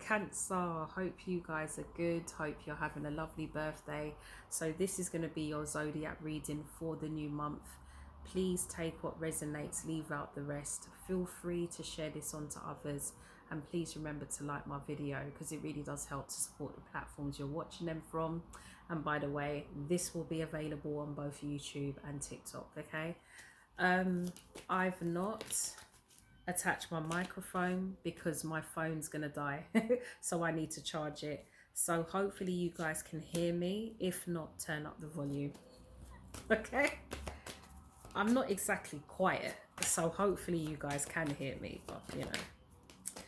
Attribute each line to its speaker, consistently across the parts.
Speaker 1: Cancer, hope you guys are good. Hope you're having a lovely birthday. So this is going to be your zodiac reading for the new month. Please take what resonates, leave out the rest. Feel free to share this on to others, and please remember to like my video because it really does help to support the platforms you're watching them from. And by the way, this will be available on both YouTube and TikTok. Okay, I've not attach my microphone because my phone's gonna die. So I need to charge it. So hopefully you guys can hear me. If not, turn up the volume. Okay, I'm not exactly quiet, so hopefully you guys can hear me, but you know.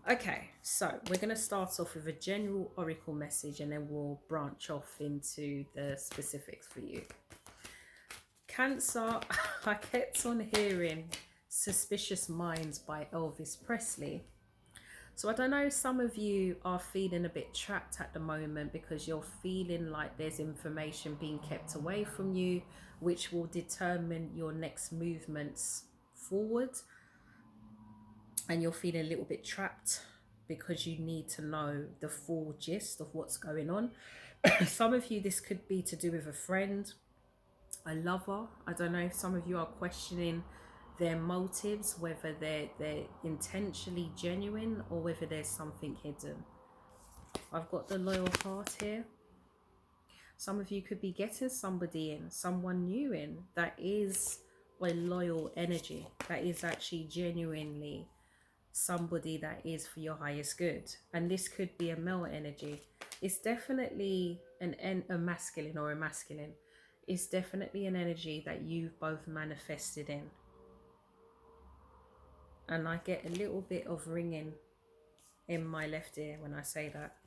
Speaker 1: Okay, so we're going to start off with a general oracle message and then we'll branch off into the specifics for you. Cancer, I kept on hearing Suspicious Minds by Elvis Presley. So I don't know, some of you are feeling a bit trapped at the moment because you're feeling like there's information being kept away from you, which will determine your next movements forward. And you're feeling a little bit trapped because you need to know the full gist of what's going on. Some of you, this could be to do with a friend, a lover. I don't know if some of you are questioning their motives, whether they're intentionally genuine or whether there's something hidden. I've got the loyal heart here. Some of you could be getting somebody in, someone new in, that is a loyal energy, that is actually genuinely somebody that is for your highest good. And this could be a male energy. It's definitely a masculine or a masculine. It's definitely an energy that you've both manifested in. And I get a little bit of ringing in my left ear when I say that.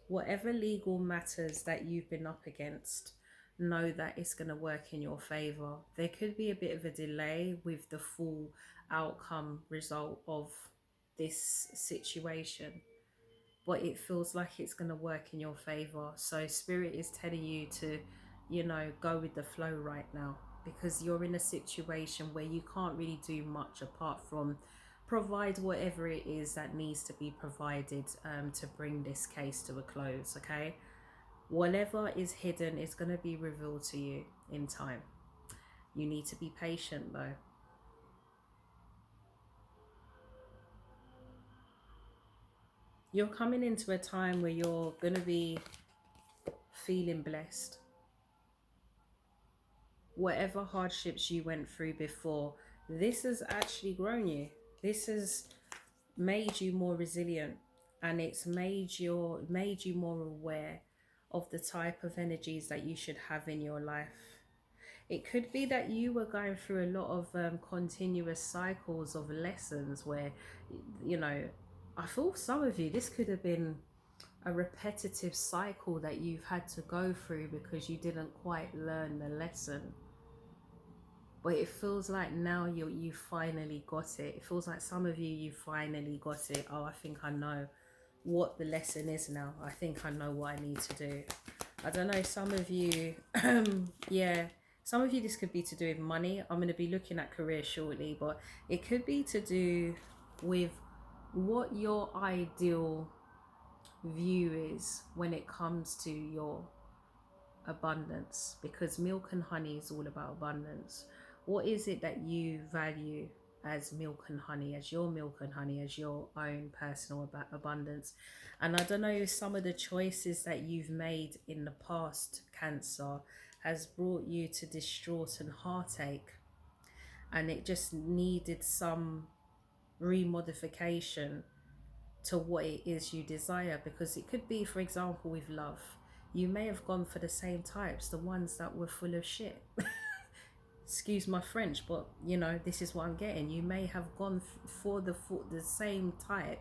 Speaker 1: Whatever legal matters that you've been up against, know that it's going to work in your favor. There could be a bit of a delay with the full outcome result of this situation, but it feels like it's going to work in your favor. So spirit is telling you to, you know, go with the flow right now, because you're in a situation where you can't really do much apart from provide whatever it is that needs to be provided to bring this case to a close. Okay, whatever is hidden is going to be revealed to you in time. You need to be patient though. You're coming into a time where you're going to be feeling blessed. Whatever hardships you went through before, this has actually grown you. This has made you more resilient, and it's made you more aware of the type of energies that you should have in your life. It could be that you were going through a lot of continuous cycles of lessons where, you know, I thought some of you, this could have been a repetitive cycle that you've had to go through because you didn't quite learn the lesson. But it feels like now you finally got it. It feels like some of you finally got it. Oh, I think I know what the lesson is now. I think I know what I need to do. I don't know, some of you, yeah, some of you, this could be to do with money. I'm going to be looking at career shortly, but it could be to do with what your ideal view is when it comes to your abundance, because milk and honey is all about abundance. What is it that you value as milk and honey, as your milk and honey, as your own personal abundance? And I don't know if some of the choices that you've made in the past, Cancer, has brought you to distraught and heartache, and it just needed some remodification to what it is you desire. Because it could be, for example, with love, you may have gone for the same types, the ones that were full of shit. Excuse my French, but you know, this is what I'm getting. You may have gone for the same type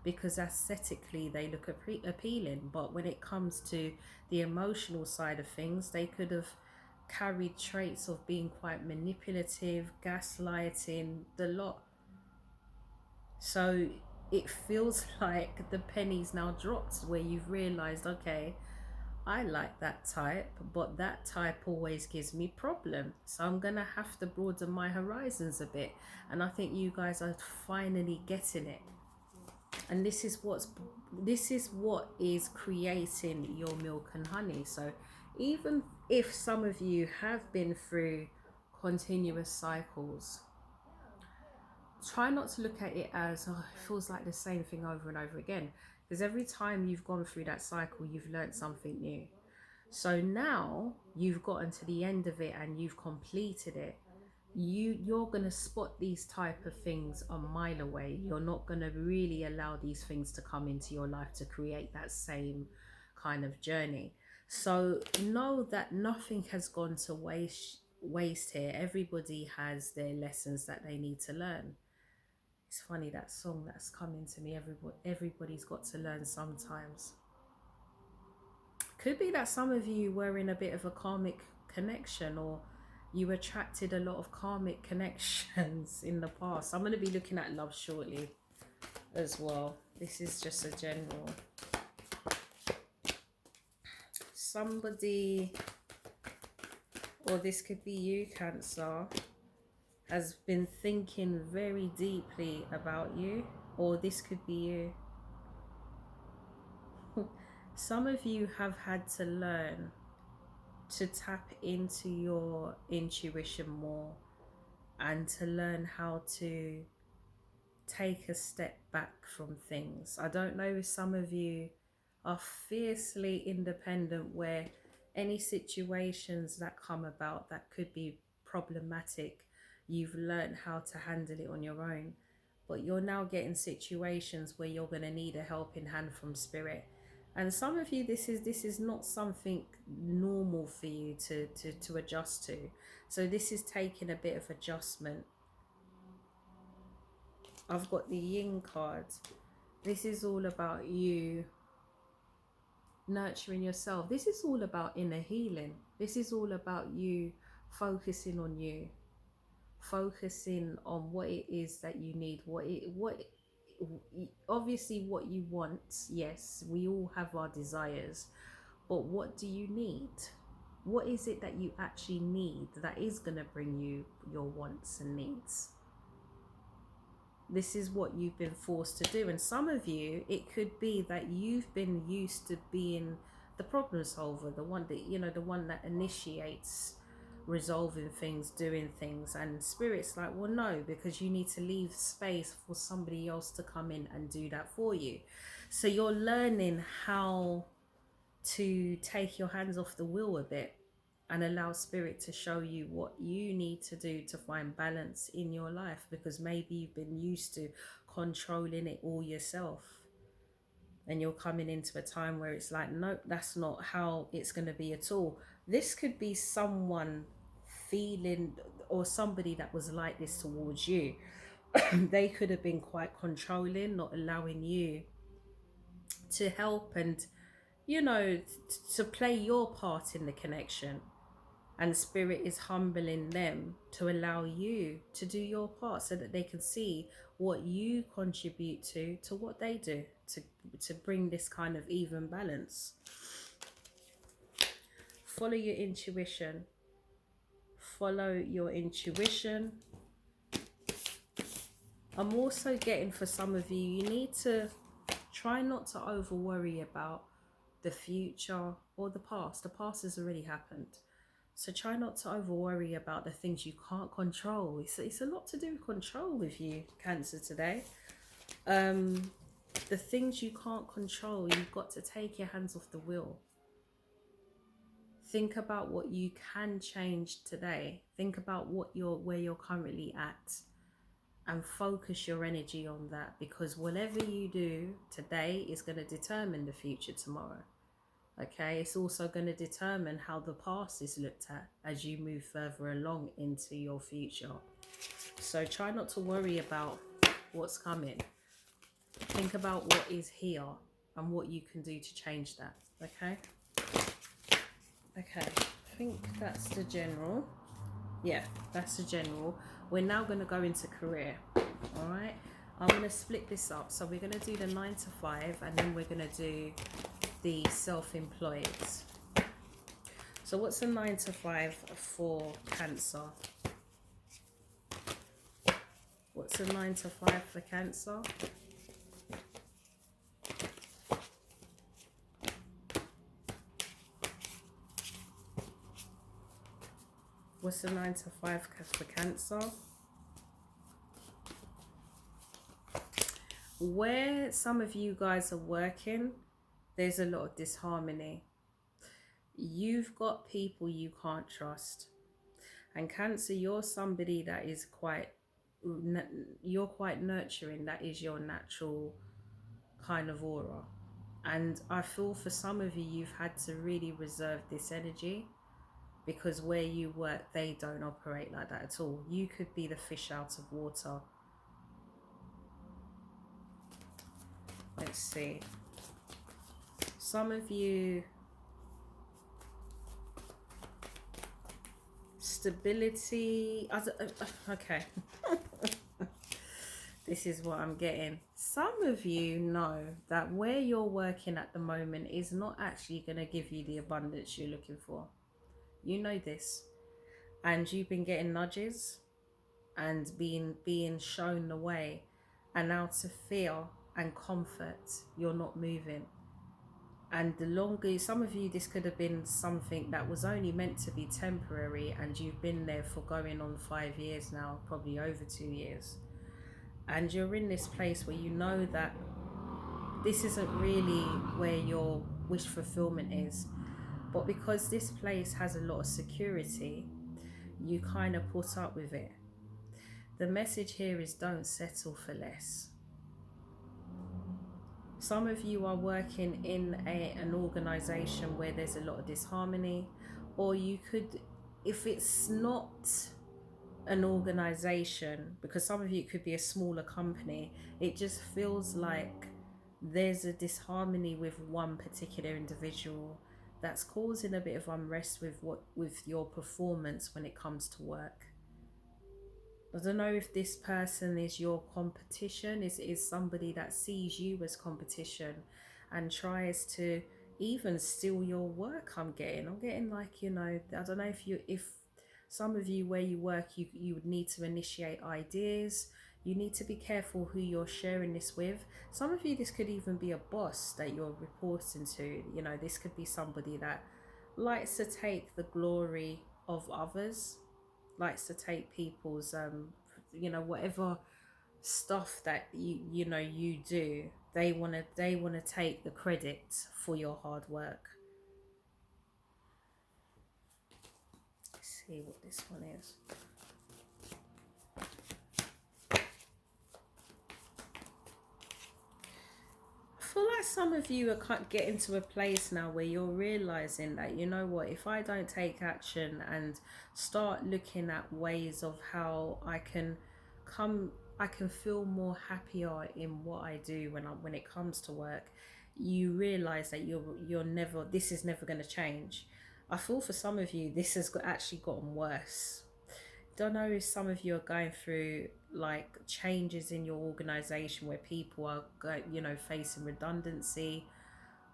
Speaker 1: because aesthetically they look appealing, but when it comes to the emotional side of things, they could have carried traits of being quite manipulative, gaslighting, the lot. So it feels like the penny's now dropped where you've realized, okay, I like that type, but that type always gives me problems. So I'm going to have to broaden my horizons a bit. And I think you guys are finally getting it. And this is what is creating your milk and honey. So even if some of you have been through continuous cycles, try not to look at it as, oh, it feels like the same thing over and over again, because every time you've gone through that cycle, you've learned something new. So now you've gotten to the end of it and you've completed it. You're going to spot these type of things a mile away. You're not going to really allow these things to come into your life to create that same kind of journey. So know that nothing has gone to waste here. Everybody has their lessons that they need to learn. It's funny, that song that's coming to me, everybody's got to learn sometimes. Could be that some of you were in a bit of a karmic connection, or you attracted a lot of karmic connections in the past. I'm going to be looking at love shortly as well. This is just a general. Somebody, or this could be you, Cancer, has been thinking very deeply about you, or this could be you. Some of you have had to learn to tap into your intuition more, and to learn how to take a step back from things. I don't know if some of you are fiercely independent, where any situations that come about that could be problematic, you've learned how to handle it on your own. But you're now getting situations where you're going to need a helping hand from spirit. And some of you, this is not something normal for you to adjust to. So this is taking a bit of adjustment. I've got the Yin card. This is all about you nurturing yourself. This is all about inner healing. This is all about you focusing on you, focusing on what it is that you need, obviously what you want. Yes, we all have our desires, but what do you need? What is it that you actually need that is going to bring you your wants and needs? This is what you've been forced to do. And some of you, it could be that you've been used to being the problem solver, the one that, you know, the one that initiates resolving things, doing things. And spirit's like, well, no, because you need to leave space for somebody else to come in and do that for you. So you're learning how to take your hands off the wheel a bit and allow spirit to show you what you need to do to find balance in your life, because maybe you've been used to controlling it all yourself, and you're coming into a time where it's like, nope, that's not how it's going to be at all. This could be someone feeling, or somebody that was like this towards you. They could have been quite controlling, not allowing you to help and, you know, to play your part in the connection. And spirit is humbling them to allow you to do your part, so that they can see what you contribute to what they do, to bring this kind of even balance. Follow your intuition. Follow your intuition. I'm also getting, for some of you, you need to try not to over worry about the future or the past. The past has already happened. So try not to over worry about the things you can't control. It's a lot to do with control with you, Cancer, today. The things you can't control, you've got to take your hands off the wheel. Think about what you can change today. Think about where you're currently at, and focus your energy on that, because whatever you do today is going to determine the future tomorrow. Okay, it's also going to determine how the past is looked at as you move further along into your future. So try not to worry about what's coming. Think about what is here and what you can do to change that. Okay. Okay, I think that's the general. Yeah, that's the general. We're now going to go into career. All right. I'm going to split this up. So we're going to do the 9 to 5, and then we're going to do the self-employed. So what's a 9 to 5 for Cancer? What's a 9 to 5 for Cancer? What's the 9 to 5 for Cancer? Where some of you guys are working, there's a lot of disharmony. You've got people you can't trust. And Cancer, you're somebody that is you're quite nurturing. That is your natural kind of aura. And I feel for some of you, you've had to really reserve this energy, because where you work, they don't operate like that at all. You could be the fish out of water. Let's see. Some of you, stability. Okay. This is what I'm getting. Some of you know that where you're working at the moment is not actually going to give you the abundance you're looking for. You know this. And you've been getting nudges and being shown the way. And out of fear and comfort, you're not moving. And the longer, some of you, this could have been something that was only meant to be temporary, and you've been there for going on 5 years now, probably over 2 years. And you're in this place where you know that this isn't really where your wish fulfillment is. But because this place has a lot of security, you kind of put up with it. The message here is don't settle for less. Some of you are working in an organization where there's a lot of disharmony, or you could, if it's not an organization, because some of you, it could be a smaller company, it just feels like there's a disharmony with one particular individual that's causing a bit of unrest with your performance when it comes to work. I don't know if this person is your competition, is somebody that sees you as competition and tries to even steal your work. I'm getting like, you know, I don't know if some of you where you work, you would need to initiate ideas. You need to be careful who you're sharing this with. Some of you, this could even be a boss that you're reporting to. You know, this could be somebody that likes to take the glory of others, likes to take people's you know, whatever stuff that you know you do, they want to take the credit for your hard work. Let's see what this one is. I feel like some of you are getting to a place now where you're realizing that, you know what, if I don't take action and start looking at ways of how I can feel more happier in what I do when it comes to work, you realize that this is never going to change. I feel for some of you, this has actually gotten worse. Don't know if some of you are going through like changes in your organization where people are, you know, facing redundancy,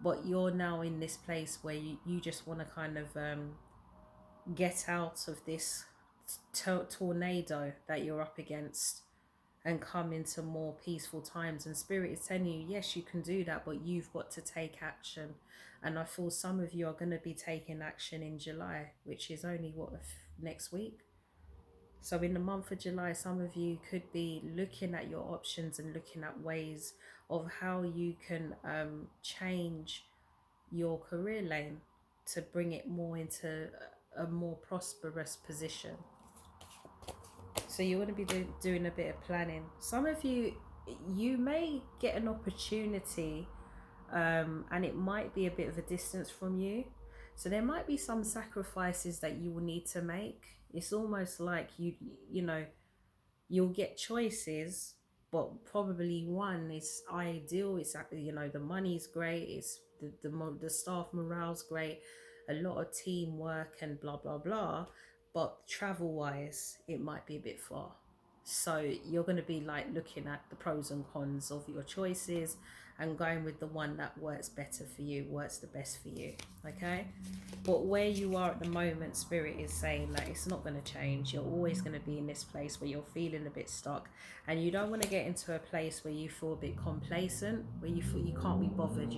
Speaker 1: but you're now in this place where you just want to kind of get out of this tornado that you're up against and come into more peaceful times. And Spirit is telling you, yes, you can do that, but you've got to take action. And I feel some of you are going to be taking action in July, which is only next week. So in the month of July, some of you could be looking at your options and looking at ways of how you can change your career lane to bring it more into a more prosperous position. So you're going to be doing a bit of planning. Some of you may get an opportunity and it might be a bit of a distance from you. So there might be some sacrifices that you will need to make. It's almost like you know, you'll get choices, but probably one is ideal. It's, you know, the money's great. It's the staff morale's great. A lot of teamwork and blah, blah, blah. But travel wise, it might be a bit far. So you're going to be like looking at the pros and cons of your choices and going with the one that works better for you, works the best for you. Okay? But where you are at the moment, Spirit is saying that it's not going to change. You're always going to be in this place where you're feeling a bit stuck, and you don't want to get into a place where you feel a bit complacent, where you feel you can't be bothered.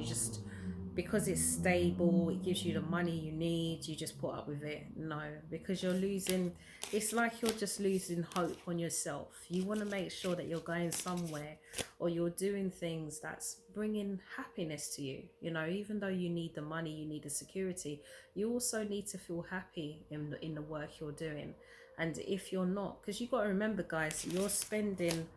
Speaker 1: because it's stable, it gives you the money you need, you just put up with it. No, because you're losing, it's like you're just losing hope on yourself. You want to make sure that you're going somewhere, or you're doing things that's bringing happiness to you. You know, even though you need the money, you need the security, you also need to feel happy in the work you're doing. And if you're not, because you got to remember, guys, you're spending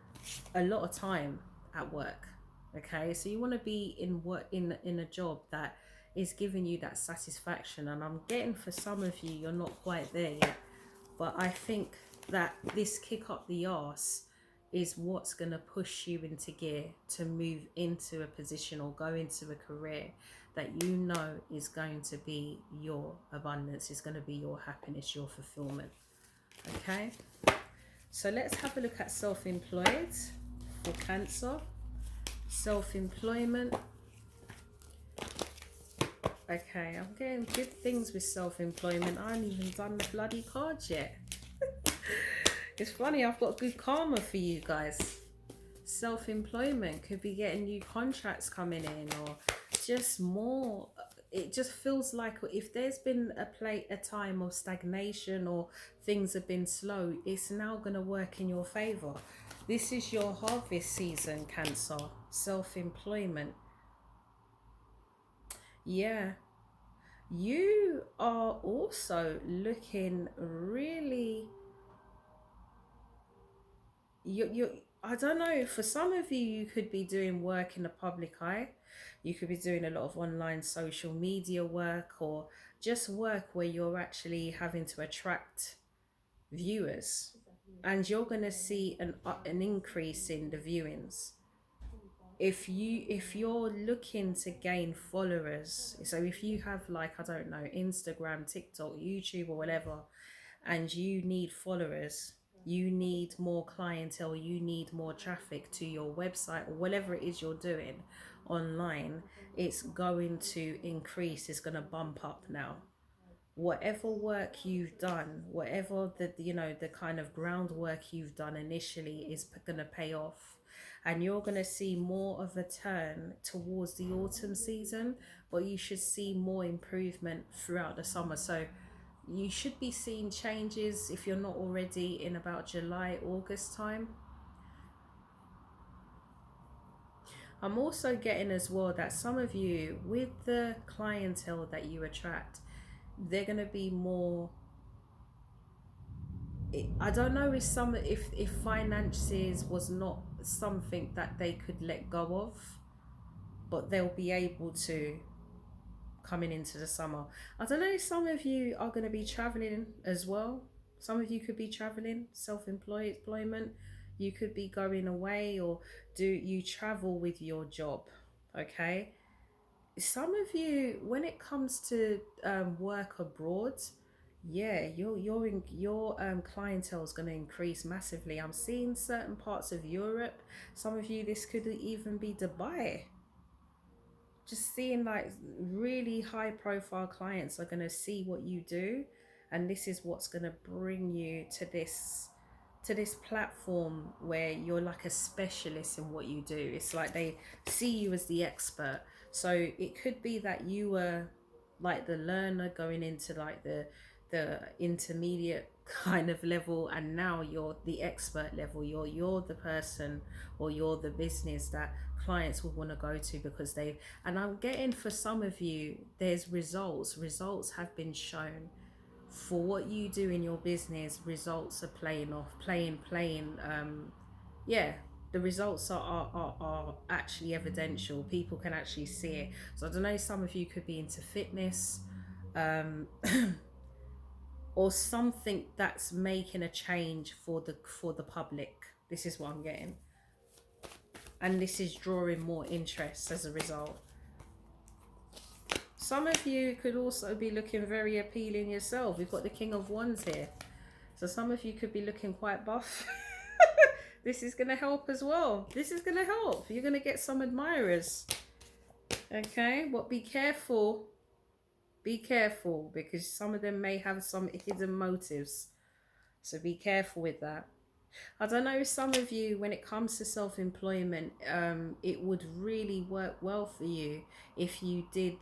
Speaker 1: a lot of time at work. Okay, so you want to be in work, in a job that is giving you that satisfaction. And I'm getting, for some of you, you're not quite there yet, but I think that this kick up the arse is what's going to push you into gear to move into a position or go into a career that you know is going to be your abundance, is going to be your happiness, your fulfillment. Okay, so let's have a look at self-employed for Cancer. Self-employment. Okay, I'm getting good things with self-employment. I haven't even done the bloody cards yet. It's funny, I've got good karma for you guys. Self-employment could be getting new contracts coming in, or just more. It just feels like if there's been a time of stagnation or things have been slow, it's now going to work in your favor. This is your harvest season, Cancer. Self-employment. Yeah. You are also looking really, you I don't know, for some of you, you could be doing work in the public eye. You could be doing a lot of online social media work, or just work where you're actually having to attract viewers, and you're going to see an increase in the viewings. If you're looking to gain followers, so if you have, like, I don't know, Instagram, TikTok, YouTube, or whatever, and you need followers, you need more clientele, you need more traffic to your website, or whatever it is you're doing online, it's going to increase, it's going to bump up now. Whatever work you've done, whatever the kind of groundwork you've done initially is going to pay off, and you're going to see more of a turn towards the autumn season, but you should see more improvement throughout the summer. So you should be seeing changes, if you're not already, in about July, August time. I'm also getting as well that some of you, with the clientele that you attract, they're going to be more, I don't know if finances was not something that they could let go of, but they'll be able to coming into the summer. I don't know, some of you are going to be traveling as well. Some of you could be traveling, employment. You could be going away, or do you travel with your job? Okay. Some of you, when it comes to work abroad, yeah, your clientele is going to increase massively. I'm seeing certain parts of Europe. Some of you, this could even be Dubai. Just seeing, like, really high profile clients are going to see what you do, and this is what's going to bring you to this platform where you're like a specialist in what you do. It's like they see you as the expert. So it could be that you were like the learner going into like the intermediate kind of level, and now you're the expert level. You're the person, or you're the business that clients will want to go to, because they've, and I'm getting, for some of you, there's results have been shown for what you do in your business. Results are playing yeah, the results are actually evidential. People can actually see it. So I don't know, some of you could be into fitness, or something that's making a change for the public. This is what I'm getting, and this is drawing more interest as a result. Some of you could also be looking very appealing yourself. We've got the King of Wands here, so some of you could be looking quite buff. This is going to help as well. This is going to help. You're going to get some admirers. Okay, but be careful. Be careful, because some of them may have some hidden motives. So be careful with that. I don't know, some of you, when it comes to self-employment, it would really work well for you if you did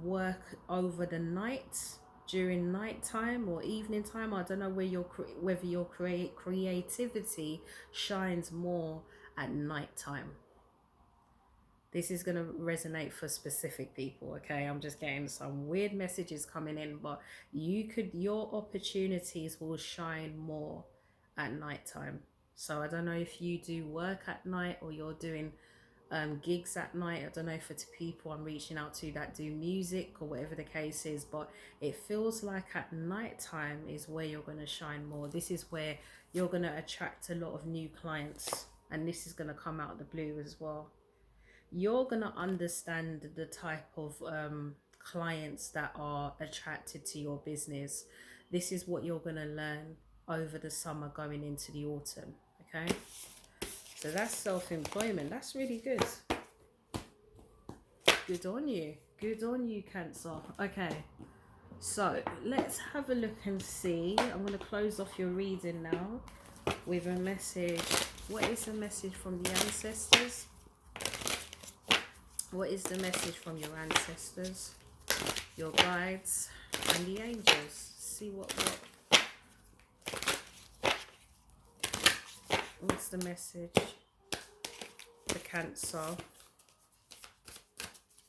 Speaker 1: work over the night, during nighttime or evening time. I don't know whether your creativity shines more at nighttime. This is going to resonate for specific people, okay? I'm just getting some weird messages coming in, but your opportunities will shine more at nighttime. So I don't know if you do work at night or you're doing gigs at night. I don't know if it's people I'm reaching out to that do music or whatever the case is, but it feels like at nighttime is where you're going to shine more. This is where you're going to attract a lot of new clients, and this is going to come out of the blue as well. You're going to understand the type of clients that are attracted to your business. This is what you're going to learn over the summer going into the autumn, okay? So that's self-employment. That's really good. Good on you. Good on you, Cancer. Okay, so let's have a look and see. I'm going to close off your reading now with a message. What is the message from the ancestors? What is the message from your ancestors, your guides, and the angels? See what's the message for Cancer?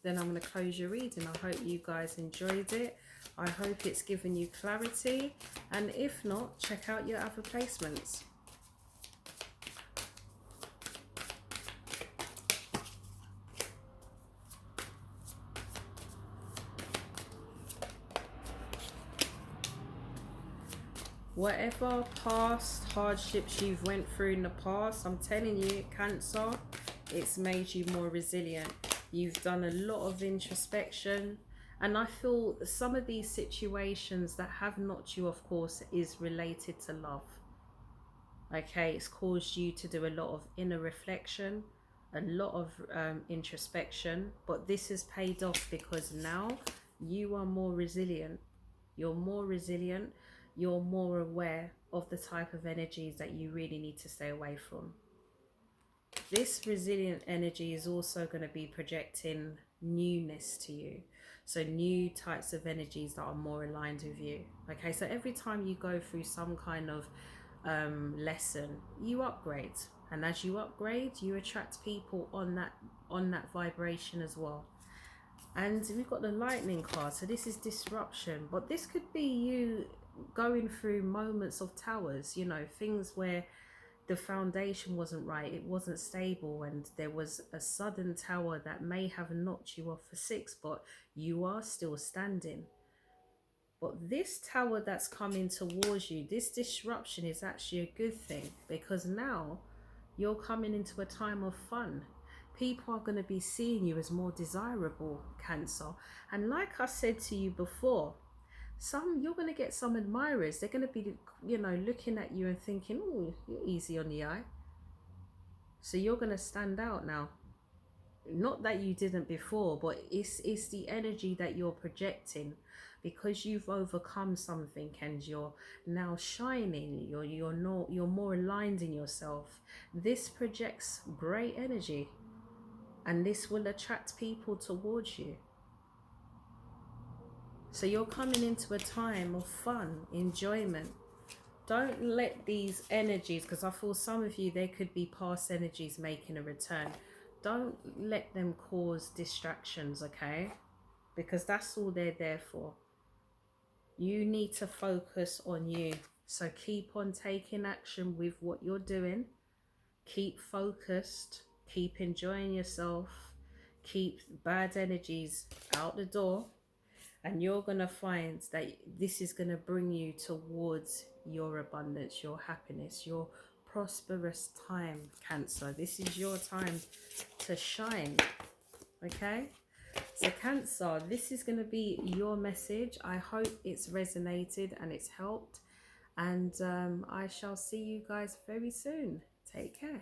Speaker 1: Then I'm going to close your reading. I hope you guys enjoyed it. I hope it's given you clarity. And if not, check out your other placements. Whatever past hardships you've went through in the past, I'm telling you, Cancer, it's made you more resilient. You've done a lot of introspection, and I feel some of these situations that have knocked you off course is related to love. Okay, it's caused you to do a lot of inner reflection, a lot of introspection, but this has paid off because now you are more resilient. You're more resilient. You're more aware of the type of energies that you really need to stay away from. This resilient energy is also going to be projecting newness to you. So new types of energies that are more aligned with you. Okay, so every time you go through some kind of lesson, you upgrade. And as you upgrade, you attract people on that vibration as well. And we've got the lightning card, so this is disruption, but this could be you going through moments of towers, you know, things where the foundation wasn't right, it wasn't stable, and there was a sudden tower that may have knocked you off for 6, but you are still standing. But this tower that's coming towards you, this disruption is actually a good thing, because now you're coming into a time of fun. People are going to be seeing you as more desirable, Cancer. And like I said to you before, you're going to get some admirers. They're going to be, you know, looking at you and thinking, oh, you're easy on the eye. So you're going to stand out now. Not that you didn't before, but it's the energy that you're projecting because you've overcome something and you're now shining. You're more aligned in yourself. This projects great energy, and this will attract people towards you. So you're coming into a time of fun, enjoyment. Don't let these energies, because I feel some of you, there could be past energies making a return. Don't let them cause distractions, okay? Because that's all they're there for. You need to focus on you. So keep on taking action with what you're doing. Keep focused. Keep enjoying yourself. Keep bad energies out the door. And you're going to find that this is going to bring you towards your abundance, your happiness, your prosperous time, Cancer. This is your time to shine, okay? So Cancer, this is going to be your message. I hope it's resonated and it's helped. And I shall see you guys very soon. Take care.